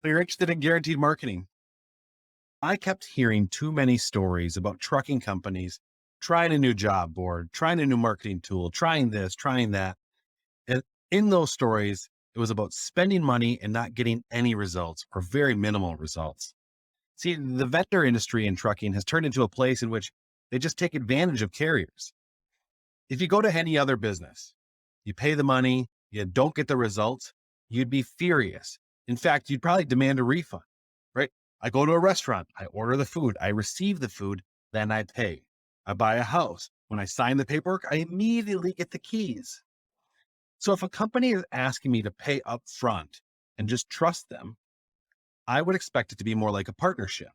So you're interested in guaranteed marketing. I kept hearing too many stories about trucking companies trying a new job board, trying a new marketing tool, trying this, trying that. And in those stories, it was about spending money and not getting any results or very minimal results. See, the vendor industry in trucking has turned into a place in which they just take advantage of carriers. If you go to any other business, you pay the money, you don't get the results, you'd be furious. In fact, you'd probably demand a refund, right? I go to a restaurant, I order the food, I receive the food, then I pay. I buy a house. When I sign the paperwork, I immediately get the keys. So if a company is asking me to pay up front and just trust them, I would expect it to be more like a partnership,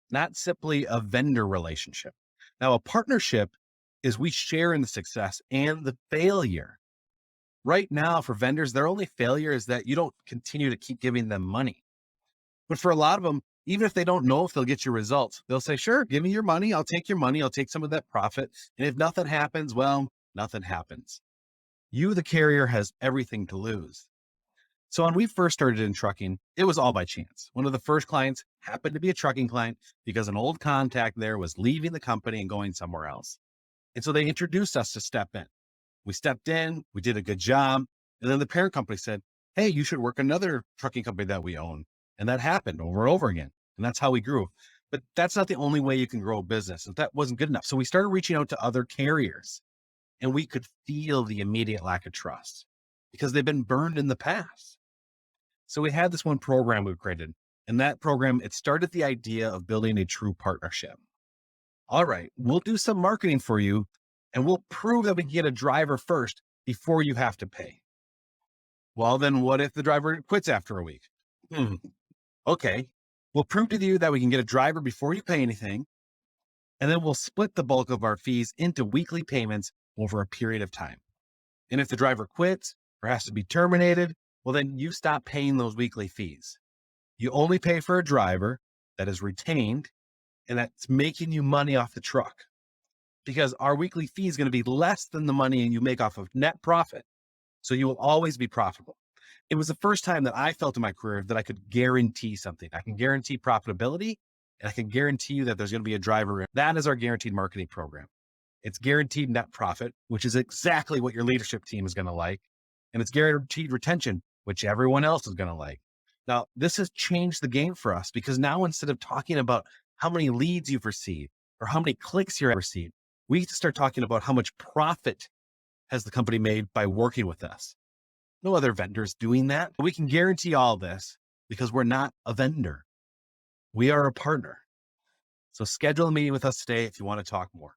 not simply a vendor relationship. Now, a partnership is we share in the success and the failure. Right now, for vendors, their only failure is that you don't continue to keep giving them money. But for a lot of them, even if they don't know if they'll get your results, they'll say, sure, give me your money. I'll take your money. I'll take some of that profit. And if nothing happens, well, nothing happens. You, the carrier, has everything to lose. So when we first started in trucking, it was all by chance. One of the first clients happened to be a trucking client because an old contact there was leaving the company and going somewhere else. And so they introduced us to step in. We stepped in, we did a good job. And then the parent company said, hey, you should work another trucking company that we own. And that happened over and over again. And that's how we grew. But that's not the only way you can grow a business. And that wasn't good enough. So we started reaching out to other carriers and we could feel the immediate lack of trust because they've been burned in the past. So we had this one program we created, and that program, it started the idea of building a true partnership. All right, we'll do some marketing for you and we'll prove that we can get a driver first before you have to pay. Well, then what if the driver quits after a week? Hmm. Okay. We'll prove to you that we can get a driver before you pay anything. And then we'll split the bulk of our fees into weekly payments over a period of time. And if the driver quits or has to be terminated, well, then you stop paying those weekly fees. You only pay for a driver that is retained and that's making you money off the truck because our weekly fee is going to be less than the money you make off of net profit. So you will always be profitable. It was the first time that I felt in my career that I could guarantee something. I can guarantee profitability and I can guarantee you that there's going to be a driver. That is our guaranteed marketing program. It's guaranteed net profit, which is exactly what your leadership team is going to like. And it's guaranteed retention, which everyone else is going to like. Now, this has changed the game for us because now instead of talking about how many leads you've received or how many clicks you've received, we need to start talking about how much profit has the company made by working with us. No other vendors doing that. We can guarantee all this because we're not a vendor. We are a partner. So schedule a meeting with us today if you want to talk more.